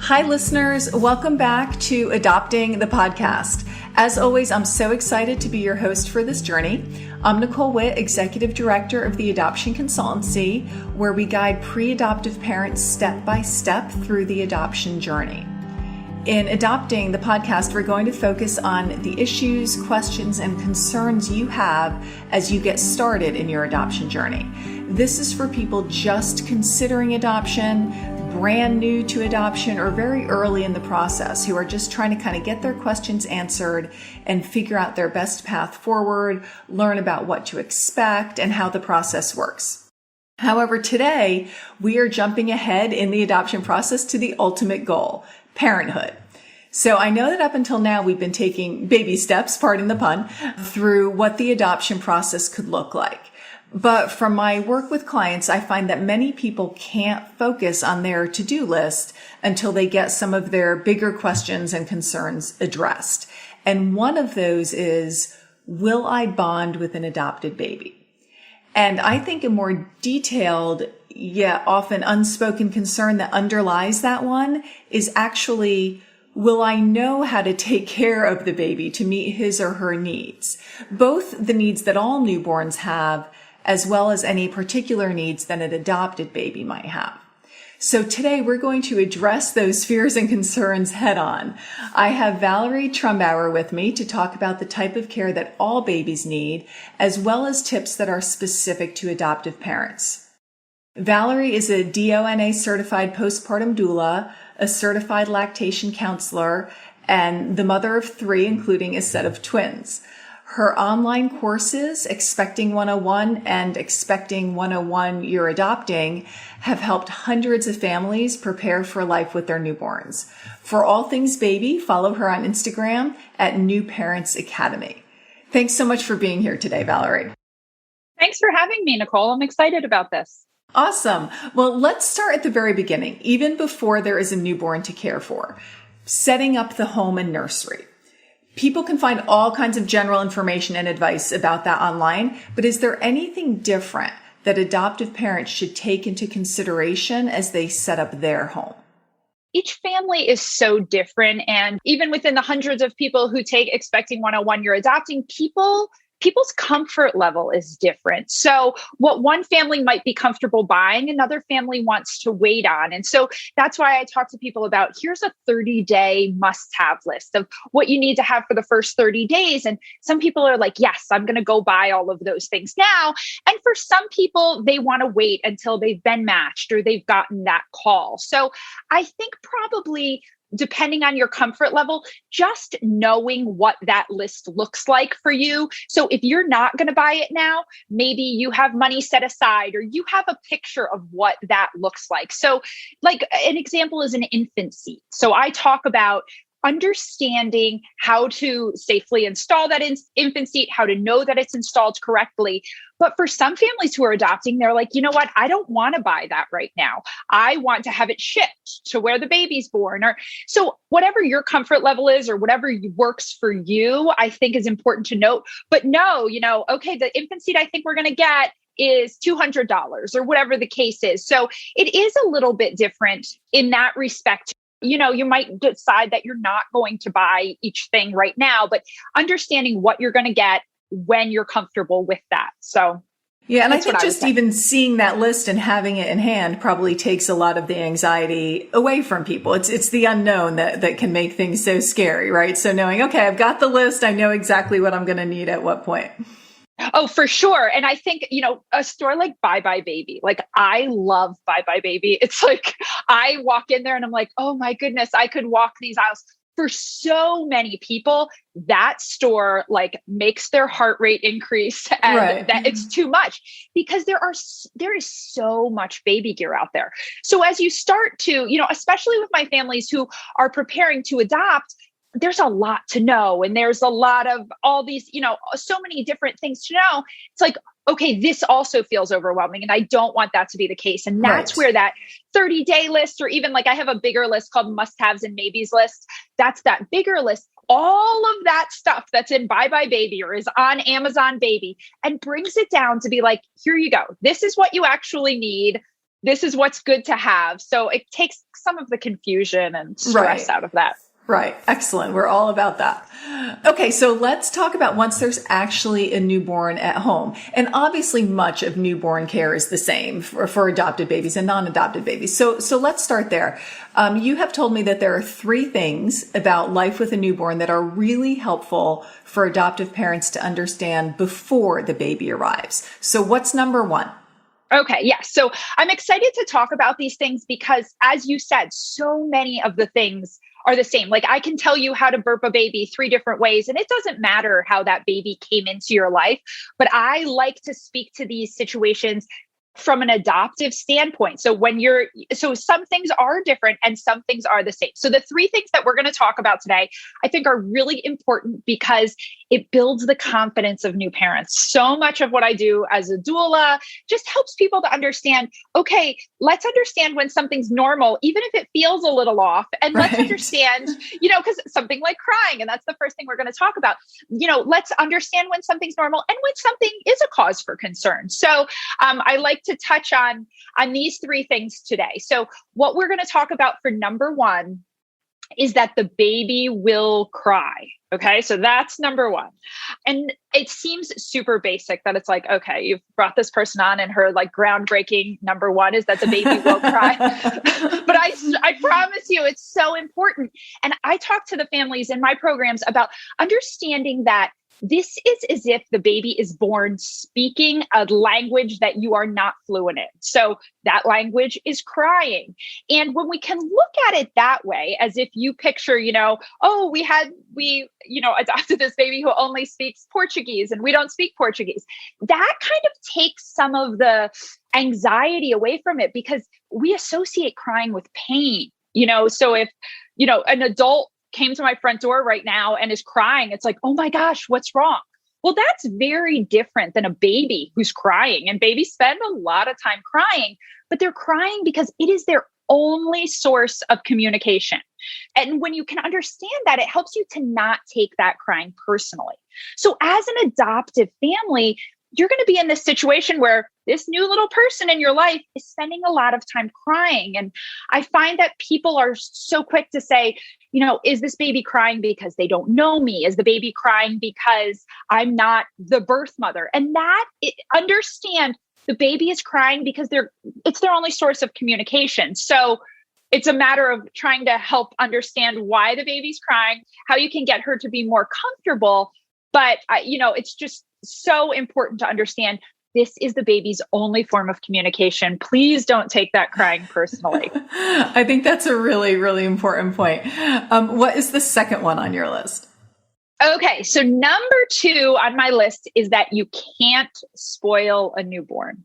Hi, listeners. Welcome back to Adopting the Podcast. As always, I'm so excited to be your host for this journey. I'm Nicole Witt, Executive Director of the Adoption Consultancy, where we guide pre-adoptive parents step by step through the adoption journey. In Adopting the Podcast, we're going to focus on the issues, questions, and concerns you have as you get started in your adoption journey. This is for people just considering adoption, brand new to adoption, or very early in the process who are just trying to kind of get their questions answered and figure out their best path forward, learn about what to expect and how the process works. However, today we are jumping ahead in the adoption process to the ultimate goal, parenthood. So I know that up until now we've been taking baby steps, pardon the pun, through what the adoption process could look like. But from my work with clients, I find that many people can't focus on their to-do list until they get some of their bigger questions and concerns addressed. And one of those is, will I bond with an adopted baby? And I think a more detailed, yet often unspoken concern that underlies that one is actually, will I know how to take care of the baby to meet his or her needs? Both the needs that all newborns have, as well as any particular needs that an adopted baby might have. So today we're going to address those fears and concerns head on. I have Valerie Trumbauer with me to talk about the type of care that all babies need, as well as tips that are specific to adoptive parents. Valerie is a DONA certified postpartum doula, a certified lactation counselor, and the mother of 3, including a set of twins. Her online courses, Expecting 101 and Expecting 101 You're Adopting, have helped hundreds of families prepare for life with their newborns. For all things baby, follow her on Instagram at New Parents Academy. Thanks so much for being here today, Valerie. Thanks for having me, Nicole. I'm excited about this. Awesome. Well, let's start at the very beginning, even before there is a newborn to care for. Setting up the home and nursery. People can find all kinds of general information and advice about that online, but is there anything different that adoptive parents should take into consideration as they set up their home? Each family is so different. And even within the hundreds of people who take Expecting 101 You're Adopting, people's comfort level is different. So what one family might be comfortable buying, another family wants to wait on. And so that's why I talk to people about, here's a 30-day must-have list of what you need to have for the first 30 days. And some people are like, yes, I'm going to go buy all of those things now. And for some people, they want to wait until they've been matched or they've gotten that call. So I think probably, depending on your comfort level, just knowing what that list looks like for you. So if you're not going to buy it now, maybe you have money set aside or you have a picture of what that looks like. So like an example is an infant seat. So I talk about understanding how to safely install that infant seat, how to know that it's installed correctly. But for some families who are adopting, they're like, you know what? I don't want to buy that right now. I want to have it shipped to where the baby's born. Or so whatever your comfort level is or whatever works for you, I think is important to note. But no, okay, the infant seat I think we're going to get is $200 or whatever the case is. So it is a little bit different in that respect. You might decide that you're not going to buy each thing right now, but understanding what you're going to get when you're comfortable with that. So yeah, and I think just even seeing that list and having it in hand probably takes a lot of the anxiety away from people. It's the unknown that can make things so scary, right? So knowing, okay, I've got the list, I know exactly what I'm going to need at what point. Oh, for sure. And I think, a store like Bye Bye Baby, like I love Bye Bye Baby. It's like, I walk in there and I'm like, oh my goodness, I could walk these aisles. For so many people, that store like makes their heart rate increase and that it's too much because there is so much baby gear out there. So as you start to, especially with my families who are preparing to adopt, there's a lot to know. And there's a lot of all these, so many different things to know. It's like, okay, this also feels overwhelming. And I don't want that to be the case. And that's where that 30-day list, or even like I have a bigger list called must-haves and maybes list. That's that bigger list. All of that stuff that's in Bye Bye Baby or is on Amazon Baby and brings it down to be like, here you go. This is what you actually need. this is what's good to have. So it takes some of the confusion and stress out of that. Right. Excellent. We're all about that. Okay. So let's talk about once there's actually a newborn at home. And obviously much of newborn care is the same for adopted babies and non-adopted babies. So let's start there. You have told me that there are 3 things about life with a newborn that are really helpful for adoptive parents to understand before the baby arrives. So what's number 1? Okay. Yeah. So I'm excited to talk about these things because, as you said, so many of the things are the same. Like, I can tell you how to burp a baby 3 different ways, and it doesn't matter how that baby came into your life. But I like to speak to these situations from an adoptive standpoint. So some things are different and some things are the same. So the 3 things that we're going to talk about today, I think are really important because it builds the confidence of new parents. So much of what I do as a doula just helps people to understand, okay, let's understand when something's normal, even if it feels a little off. And let's understand, because something like crying, and that's the first thing we're going to talk about, let's understand when something's normal and when something is a cause for concern. So I like to touch on these 3 things today. So what we're going to talk about for number 1 is that the baby will cry. Okay. So that's number 1. And it seems super basic that it's like, okay, you've brought this person on and her like groundbreaking number 1 is that the baby will cry. But I promise you, it's so important. And I talk to the families in my programs about understanding that this is as if the baby is born speaking a language that you are not fluent in. So that language is crying. And when we can look at it that way, as if you picture, we adopted this baby who only speaks Portuguese and we don't speak Portuguese, that kind of takes some of the anxiety away from it because we associate crying with pain. So if, an adult came to my front door right now and is crying, it's like, oh my gosh, what's wrong? Well, that's very different than a baby who's crying. And babies spend a lot of time crying, but they're crying because it is their only source of communication. And when you can understand that, it helps you to not take that crying personally. So as an adoptive family, you're going to be in this situation where this new little person in your life is spending a lot of time crying. And I find that people are so quick to say, is this baby crying because they don't know me? Is the baby crying because I'm not the birth mother? And understand the baby is crying because it's their only source of communication. So it's a matter of trying to help understand why the baby's crying, how you can get her to be more comfortable. But, it's just so important to understand this is the baby's only form of communication. Please don't take that crying personally. I think that's a really, really important point. What is the second one on your list? Okay. So number 2 on my list is that you can't spoil a newborn.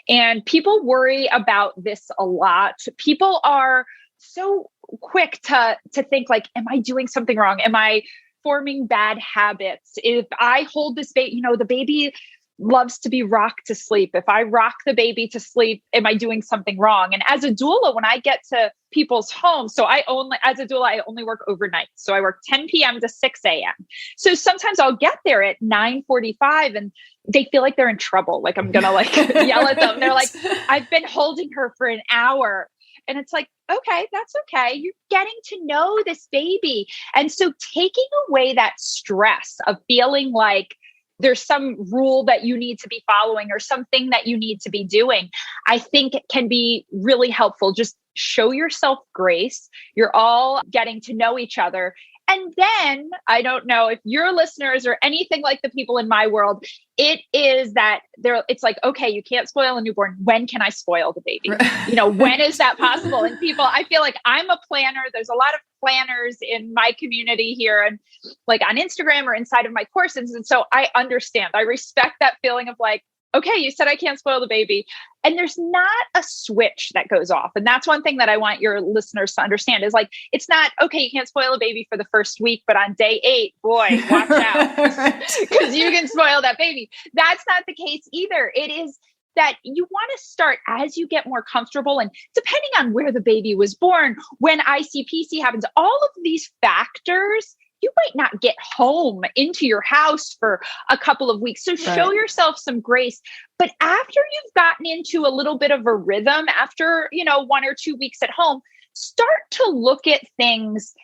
And people worry about this a lot. People are so quick to think like, am I doing something wrong? Am I forming bad habits? If I hold this baby, the baby loves to be rocked to sleep. If I rock the baby to sleep, am I doing something wrong? And as a doula, when I get to people's homes, as a doula, I only work overnight. So I work 10 p.m. to 6 a.m. So sometimes I'll get there at 9:45 and they feel like they're in trouble. Like I'm going to yell at them. They're like, I've been holding her for an hour. And it's like, okay, that's okay. You're getting to know this baby. And so taking away that stress of feeling like there's some rule that you need to be following or something that you need to be doing, I think it can be really helpful. Just show yourself grace. You're all getting to know each other. And then I don't know if your listeners are anything like the people in my world, it's like, okay, you can't spoil a newborn. When can I spoil the baby? When is that possible? And people, I feel like I'm a planner. There's a lot of planners in my community here and like on Instagram or inside of my courses. And so I understand, I respect that feeling of like, okay, you said I can't spoil the baby. And there's not a switch that goes off. And that's one thing that I want your listeners to understand is like, it's not, okay, you can't spoil a baby for the first week, but on day 8, boy, watch out because you can spoil that baby. That's not the case either. It is that you want to start as you get more comfortable and depending on where the baby was born, when ICPC happens, all of these factors you might not get home into your house for a couple of weeks. So show yourself some grace. But after you've gotten into a little bit of a rhythm, after, 1 or 2 weeks at home, start to look at things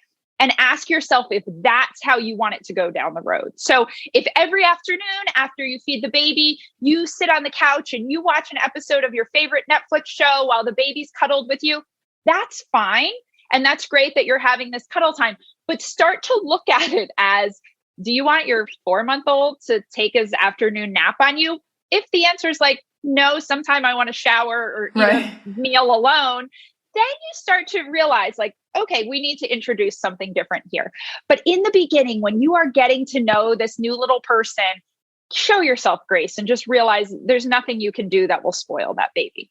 and ask yourself if that's how you want it to go down the road. So if every afternoon after you feed the baby, you sit on the couch and you watch an episode of your favorite Netflix show while the baby's cuddled with you, that's fine. And that's great that you're having this cuddle time, but start to look at it as, do you want your 4-month-old to take his afternoon nap on you? If the answer is like, no, sometime I want to shower or eat a meal alone, then you start to realize like, okay, we need to introduce something different here. But in the beginning, when you are getting to know this new little person, show yourself grace and just realize there's nothing you can do that will spoil that baby.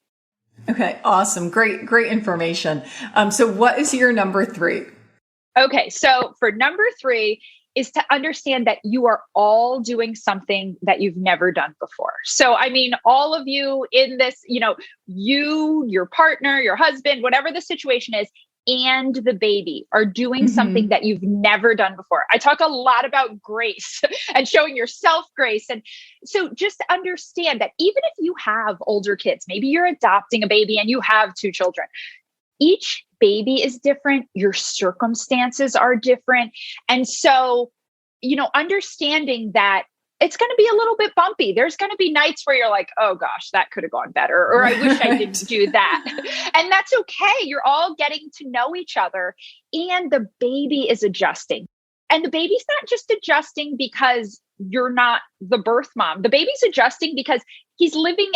Okay, awesome. Great information. So what is your number 3? Okay, so for number 3 is to understand that you are all doing something that you've never done before. So, I mean, all of you in this, you, your partner, your husband, whatever the situation is, and the baby are doing something that you've never done before. I talk a lot about grace and showing yourself grace. And so just understand that even if you have older kids, maybe you're adopting a baby and you have 2 children, each baby is different. Your circumstances are different. And so, understanding that it's going to be a little bit bumpy. There's going to be nights where you're like, oh gosh, that could have gone better. Or I wish I didn't do that. And that's okay. You're all getting to know each other and the baby is adjusting. And the baby's not just adjusting because you're not the birth mom. The baby's adjusting because he's living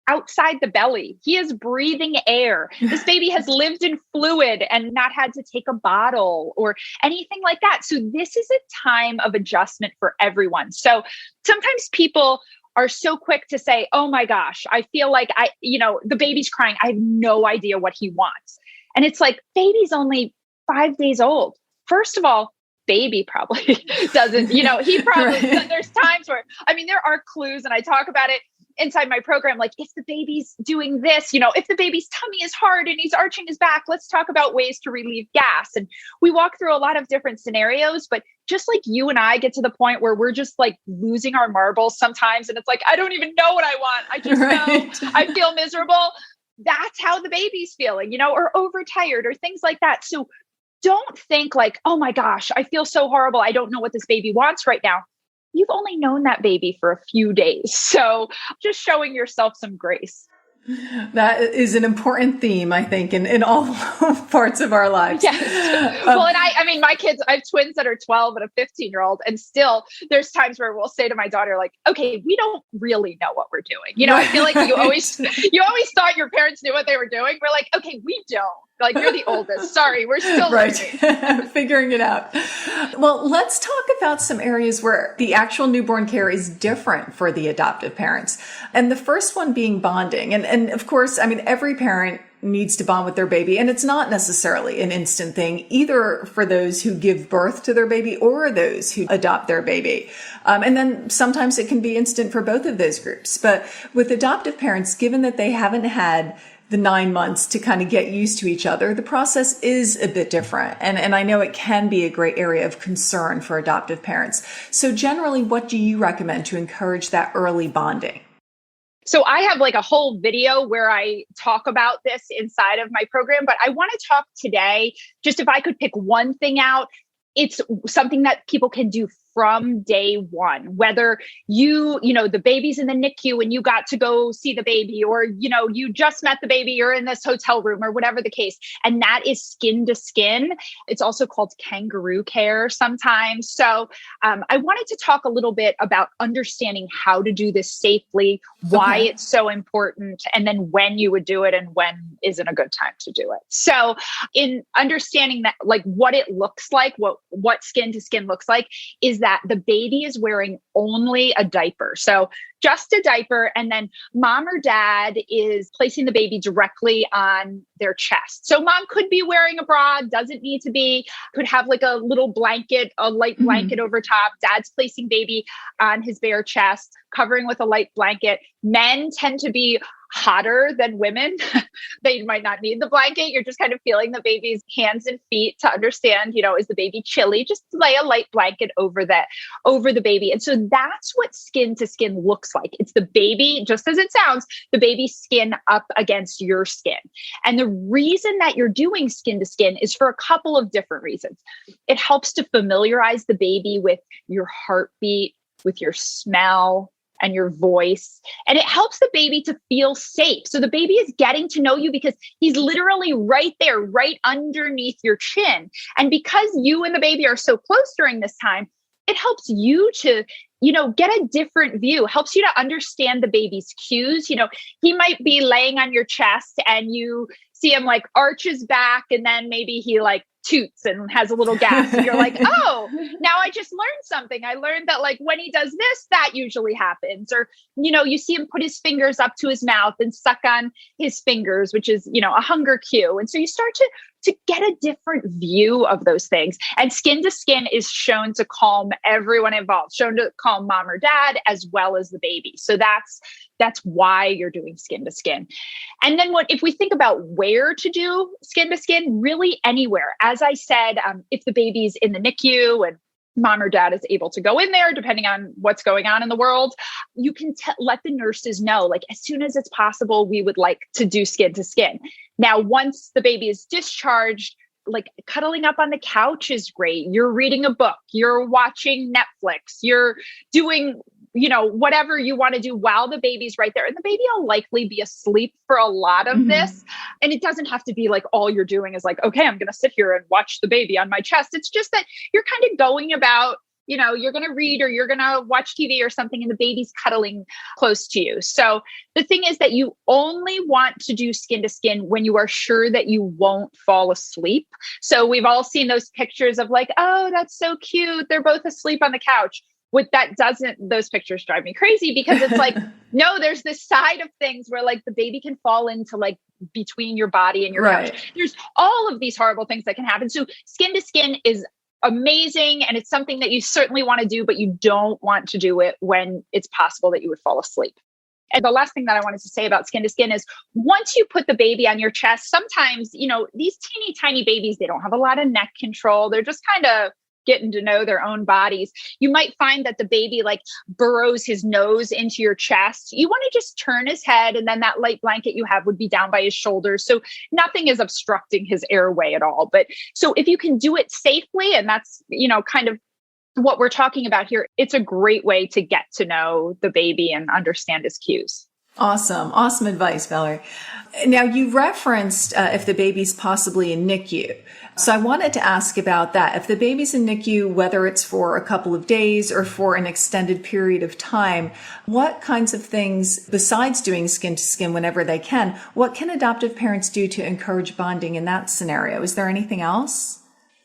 outside the belly. He is breathing air. This baby has lived in fluid and not had to take a bottle or anything like that. So this is a time of adjustment for everyone. So sometimes people are so quick to say, oh my gosh, I feel like the baby's crying. I have no idea what he wants. And it's like, baby's only 5 days old. First of all, baby probably doesn't, he probably, there's times where, there are clues and I talk about it inside my program, like if the baby's doing this, if the baby's tummy is hard and he's arching his back, let's talk about ways to relieve gas. And we walk through a lot of different scenarios, but just like you and I get to the point where we're just like losing our marbles sometimes. And it's like, I don't even know what I want. I just know I feel miserable. That's how the baby's feeling, or overtired or things like that. So don't think like, oh my gosh, I feel so horrible. I don't know what this baby wants right now. You've only known that baby for a few days. So just showing yourself some grace. That is an important theme, I think, in all parts of our lives. Yes. Well, and I mean, my kids, I have twins that are 12 and a 15-year-old. And still there's times where we'll say to my daughter, like, okay, we don't really know what we're doing. I feel like you always thought your parents knew what they were doing. We're like, okay, we don't. Like, you're the oldest. Sorry, we're still figuring it out. Well, let's talk about some areas where the actual newborn care is different for the adoptive parents. And the first one being bonding. And of course, every parent needs to bond with their baby. And it's not necessarily an instant thing, either for those who give birth to their baby or those who adopt their baby. And then sometimes it can be instant for both of those groups. But with adoptive parents, given that they haven't had the 9 months to kind of get used to each other, the process is a bit different. And I know it can be a great area of concern for adoptive parents. So generally, what do you recommend to encourage that early bonding? So I have like a whole video where I talk about this inside of my program, but I want to talk today, just if I could pick one thing out, it's something that people can do from day one, whether the baby's in the NICU and you got to go see the baby, or, you just met the baby, you're in this hotel room or whatever the case. And that is skin to skin. It's also called kangaroo care sometimes. So I wanted to talk a little bit about understanding how to do this safely, why it's so important, and then when you would do it and when isn't a good time to do it. So in understanding that, like what it looks like, what skin to skin looks like, is that the baby is wearing only a diaper. So just a diaper. And then mom or dad is placing the baby directly on their chest. So mom could be wearing a bra, doesn't need to be, could have like a little blanket, a light blanket over top. Dad's placing baby on his bare chest, covering with a light blanket. Men tend to be hotter than women. They might not need the blanket. You're just kind of feeling the baby's hands and feet to understand, is the baby chilly? Just lay a light blanket over the baby. And so that's what skin to skin looks like. It's the baby, just as it sounds, the baby's skin up against your skin. And the reason that you're doing skin to skin is for a couple of different reasons. It helps to familiarize the baby with your heartbeat, with your smell, and your voice. And it helps the baby to feel safe. So the baby is getting to know you because he's literally right there, right underneath your chin. And because you and the baby are so close during this time, it helps you to, get a different view, helps you to understand the baby's cues. He might be laying on your chest and you see him like arch his back, and then maybe he like toots and has a little gas. And you're like, oh, now I just learned something. I learned that like when he does this, that usually happens. Or, you see him put his fingers up to his mouth and suck on his fingers, which is, a hunger cue. And so you start to get a different view of those things. And skin to skin is shown to calm everyone involved, shown to calm mom or dad as well as the baby. So that's why you're doing skin to skin. And then if we think about where to do skin to skin, really anywhere. As I said, if the baby's in the NICU and mom or dad is able to go in there, depending on what's going on in the world, you can let the nurses know, like as soon as it's possible, we would like to do skin to skin. Now, once the baby is discharged, like cuddling up on the couch is great. You're reading a book, you're watching Netflix, you're doing whatever you want to do while the baby's right there. And the baby will likely be asleep for a lot of this. And it doesn't have to be like all you're doing is like, okay, I'm going to sit here and watch the baby on my chest. It's just that you're kind of going about, you're going to read or you're going to watch TV or something, and the baby's cuddling close to you. So the thing is that you only want to do skin to skin when you are sure that you won't fall asleep. So we've all seen those pictures of like, oh, that's so cute, they're both asleep on the couch. Those pictures drive me crazy because it's like, no, there's this side of things where like the baby can fall into like between your body and your couch. There's all of these horrible things that can happen. So skin to skin is amazing. And it's something that you certainly want to do, but you don't want to do it when it's possible that you would fall asleep. And the last thing that I wanted to say about skin to skin is once you put the baby on your chest, sometimes, these teeny tiny babies, they don't have a lot of neck control. They're just kind of getting to know their own bodies. You might find that the baby like burrows his nose into your chest. You want to just turn his head, and then that light blanket you have would be down by his shoulders. So nothing is obstructing his airway at all. But so if you can do it safely, and that's, kind of what we're talking about here, it's a great way to get to know the baby and understand his cues. Awesome. Awesome advice, Valerie. Now, you referenced if the baby's possibly in NICU. So I wanted to ask about that. If the baby's in NICU, whether it's for a couple of days or for an extended period of time, what kinds of things, besides doing skin to skin whenever they can, what can adoptive parents do to encourage bonding in that scenario? Is there anything else?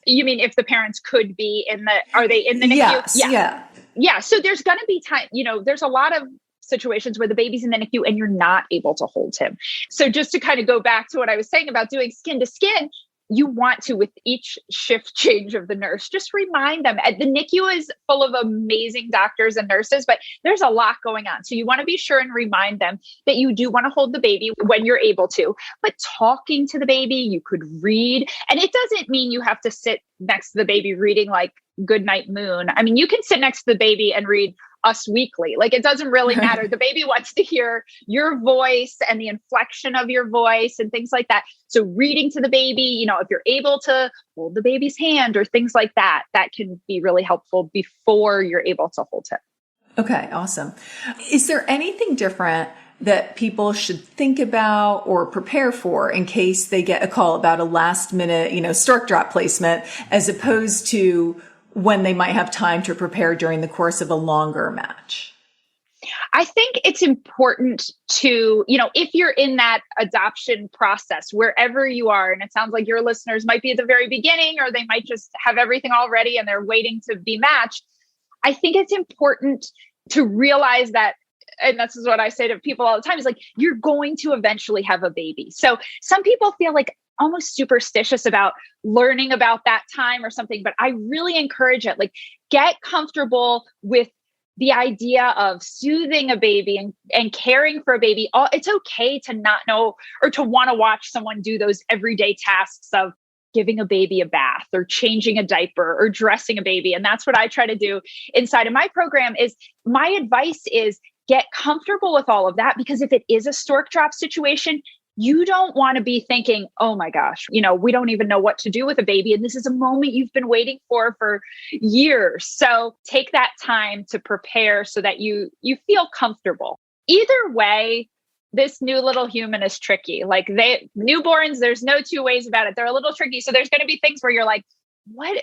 You mean if the parents could be are they in the NICU? Yes, yeah. So there's going to be time, there's a lot of situations where the baby's in the NICU and you're not able to hold him. So just to kind of go back to what I was saying about doing skin to skin, you want to, with each shift change of the nurse, just remind them. The NICU is full of amazing doctors and nurses, but there's a lot going on. So you want to be sure and remind them that you do want to hold the baby when you're able to, but talking to the baby, you could read. And it doesn't mean you have to sit next to the baby reading like Goodnight Moon. I mean, you can sit next to the baby and read Us Weekly. Like, it doesn't really matter. The baby wants to hear your voice and the inflection of your voice and things like that. So reading to the baby, if you're able to hold the baby's hand or things like that, that can be really helpful before you're able to hold him. Okay, awesome. Is there anything different that people should think about or prepare for in case they get a call about a last minute, Stork drop placement, as opposed to when they might have time to prepare during the course of a longer match? I think it's important to, if you're in that adoption process, wherever you are, and it sounds like your listeners might be at the very beginning, or they might just have everything all ready and they're waiting to be matched. I think it's important to realize that, and this is what I say to people all the time, is like, you're going to eventually have a baby. So some people feel like almost superstitious about learning about that time or something, but I really encourage it. Like, get comfortable with the idea of soothing a baby and caring for a baby, it's okay to not know or to want to watch someone do those everyday tasks of giving a baby a bath or changing a diaper or dressing a baby. And that's what I try to do inside of my program. Is my advice is get comfortable with all of that, because if it is a stork drop situation, you don't want to be thinking, oh my gosh, we don't even know what to do with a baby. And this is a moment you've been waiting for years. So take that time to prepare so that you feel comfortable. Either way, this new little human is tricky. Like newborns, there's no two ways about it. They're a little tricky. So there's going to be things where you're like, what,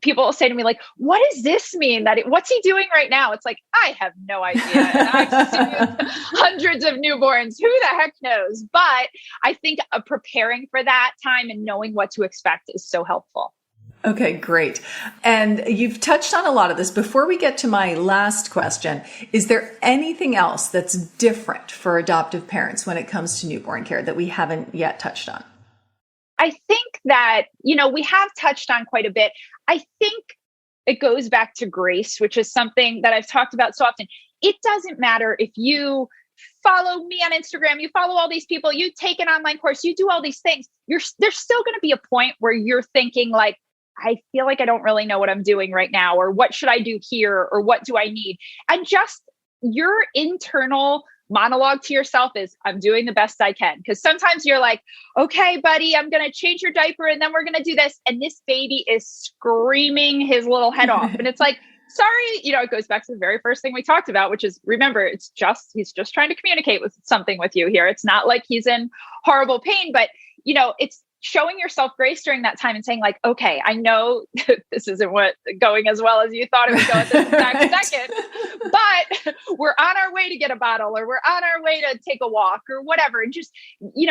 people say to me like, what does this mean? What's he doing right now? It's like, I have no idea. And I've seen hundreds of newborns. Who the heck knows? But I think preparing for that time and knowing what to expect is so helpful. Okay, great. And you've touched on a lot of this. Before we get to my last question, is there anything else that's different for adoptive parents when it comes to newborn care that we haven't yet touched on? I think that, we have touched on quite a bit. I think it goes back to grace, which is something that I've talked about so often. It doesn't matter if you follow me on Instagram, you follow all these people, you take an online course, you do all these things. There's still going to be a point where you're thinking like, I feel like I don't really know what I'm doing right now, or what should I do here, or what do I need? And just your internal monologue to yourself is, I'm doing the best I can. Because sometimes you're like, okay, buddy, I'm going to change your diaper and then we're going to do this. And this baby is screaming his little head off. And it's like, sorry, it goes back to the very first thing we talked about, which is, remember, he's just trying to communicate with something with you here. It's not like he's in horrible pain, but it's showing yourself grace during that time and saying like, okay, I know this isn't going as well as you thought it would go at this exact second, but we're on our way to get a bottle, or we're on our way to take a walk, or whatever. And just,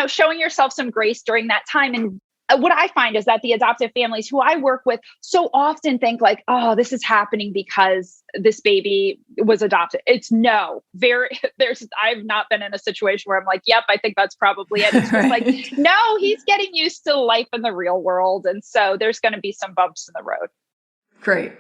showing yourself some grace during that time. And what I find is that the adoptive families who I work with so often think like, oh, this is happening because this baby was adopted. I've not been in a situation where I'm like, yep, I think that's probably it. It's just like, no, he's getting used to life in the real world. And so there's going to be some bumps in the road. Great.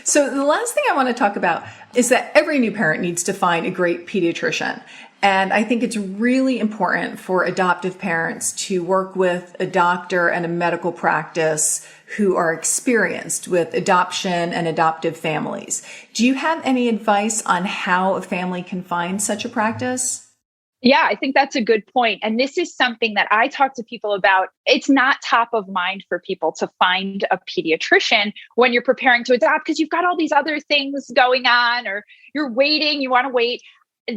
So the last thing I want to talk about is that every new parent needs to find a great pediatrician. And I think it's really important for adoptive parents to work with a doctor and a medical practice who are experienced with adoption and adoptive families. Do you have any advice on how a family can find such a practice? Yeah, I think that's a good point. And this is something that I talk to people about. It's not top of mind for people to find a pediatrician when you're preparing to adopt, because you've got all these other things going on, or you're waiting, you want to wait.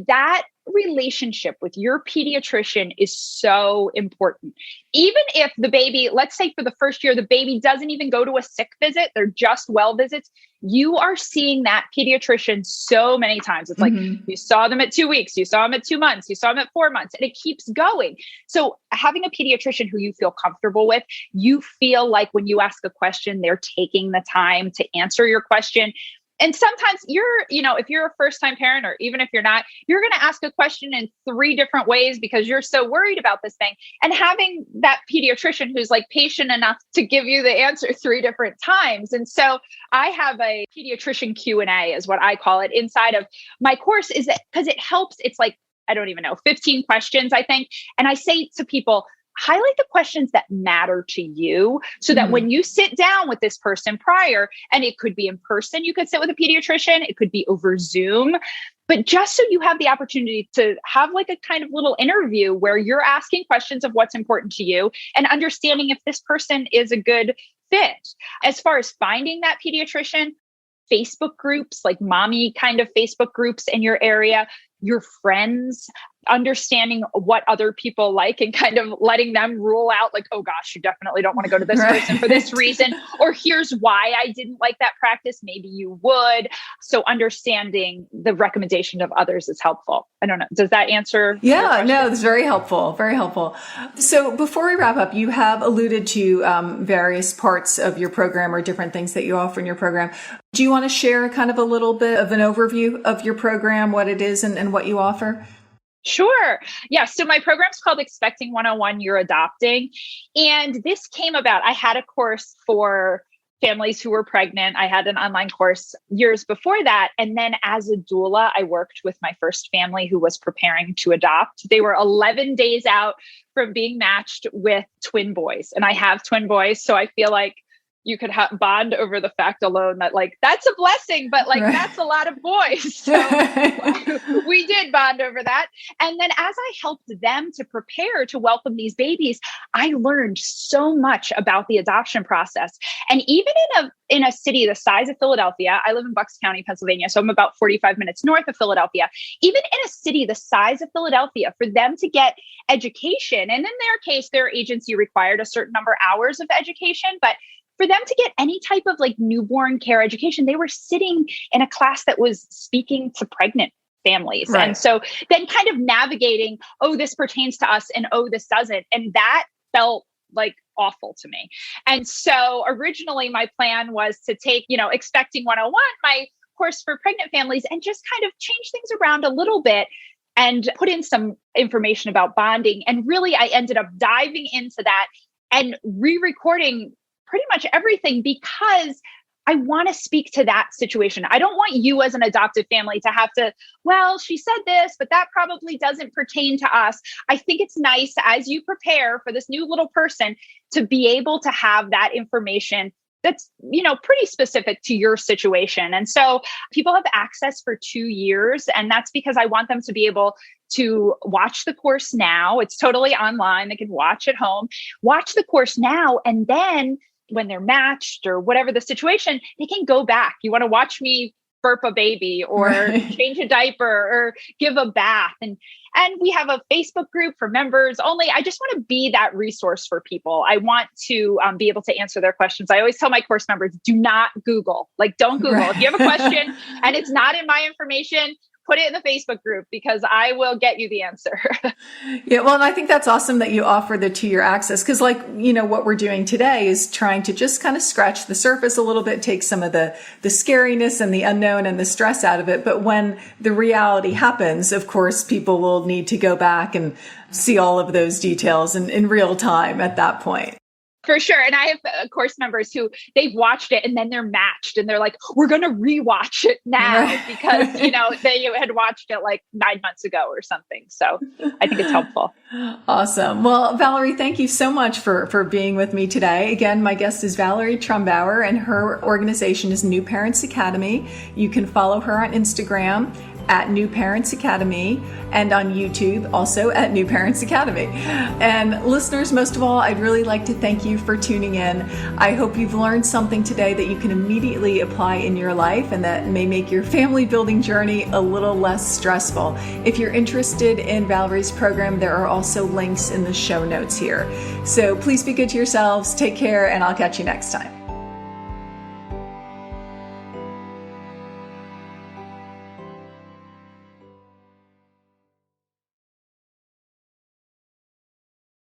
That relationship with your pediatrician is so important. Even if the baby, let's say for the first year, the baby doesn't even go to a sick visit, they're just well visits, you are seeing that pediatrician so many times. It's like you saw them at 2 weeks, you saw them at 2 months, you saw them at 4 months, and it keeps going. So having a pediatrician who you feel comfortable with, you feel like when you ask a question, they're taking the time to answer your question. And sometimes if you're a first-time parent, or even if you're not, you're going to ask a question in 3 different ways because you're so worried about this thing. And having that pediatrician who's like patient enough to give you the answer 3 different times. And so I have a pediatrician Q&A is what I call it inside of my course, is that because it helps. It's like, I don't even know, 15 questions, I think. And I say to people, highlight the questions that matter to you so that when you sit down with this person prior, and it could be in person, you could sit with a pediatrician, it could be over Zoom, but just so you have the opportunity to have like a kind of little interview where you're asking questions of what's important to you and understanding if this person is a good fit. As far as finding that pediatrician, Facebook groups, like mommy kind of Facebook groups in your area, your friends, understanding what other people like and kind of letting them rule out like, oh gosh, you definitely don't want to go to this person for this reason, or here's why I didn't like that practice. Maybe you would. So understanding the recommendation of others is helpful. I don't know. Does that answer? Yeah, no, it's very helpful. Very helpful. So before we wrap up, you have alluded to various parts of your program or different things that you offer in your program. Do you want to share kind of a little bit of an overview of your program, what it is and what you offer? Sure. Yeah. So my program's called Expecting 101, You're Adopting. And this came about, I had a course for families who were pregnant. I had an online course years before that. And then as a doula, I worked with my first family who was preparing to adopt. They were 11 days out from being matched with twin boys. And I have twin boys. So I feel like you could bond over the fact alone that like, that's a blessing, but like, that's a lot of boys. So we did bond over that. And then as I helped them to prepare to welcome these babies, I learned so much about the adoption process. And even in a city the size of Philadelphia, I live in Bucks County, Pennsylvania, so I'm about 45 minutes north of Philadelphia. Even in a city the size of Philadelphia, for them to get education, and in their case, their agency required a certain number of hours of education, but for them to get any type of like newborn care education, they were sitting in a class that was speaking to pregnant families. Right. And so then kind of navigating, oh, this pertains to us and oh, this doesn't. And that felt like awful to me. And so originally my plan was to take, Expecting 101, my course for pregnant families, and just kind of change things around a little bit and put in some information about bonding. And really, I ended up diving into that and re-recording pretty much everything because I want to speak to that situation. I don't want you as an adoptive family to have to, well, she said this, but that probably doesn't pertain to us. I think it's nice as you prepare for this new little person to be able to have that information that's, pretty specific to your situation. And so people have access for 2 years, and that's because I want them to be able to watch the course now. It's totally online. They can watch at home, watch the course now, and then when they're matched or whatever the situation, they can go back. You want to watch me burp a baby or change a diaper or give a bath. And we have a Facebook group for members only. I just want to be that resource for people. I want to be able to answer their questions. I always tell my course members, do not Google. Don't Google. If you have a question and it's not in my information, put it in the Facebook group because I will get you the answer. Yeah. Well, and I think that's awesome that you offer the 2-year access because what we're doing today is trying to just kind of scratch the surface a little bit, take some of the scariness and the unknown and the stress out of it. But when the reality happens, of course, people will need to go back and see all of those details in real time at that point. For sure. And I have course members who they've watched it and then they're matched and they're like, we're going to rewatch it now because, they had watched it like 9 months ago or something. So I think it's helpful. Awesome. Well, Valerie, thank you so much for being with me today. Again, my guest is Valerie Trumbauer and her organization is New Parents Academy. You can follow her on Instagram at New Parents Academy and on YouTube also at New Parents Academy. And listeners, most of all, I'd really like to thank you for tuning in. I hope you've learned something today that you can immediately apply in your life and that may make your family building journey a little less stressful. If you're interested in Valerie's program, there are also links in the show notes here. So please be good to yourselves, take care, and I'll catch you next time.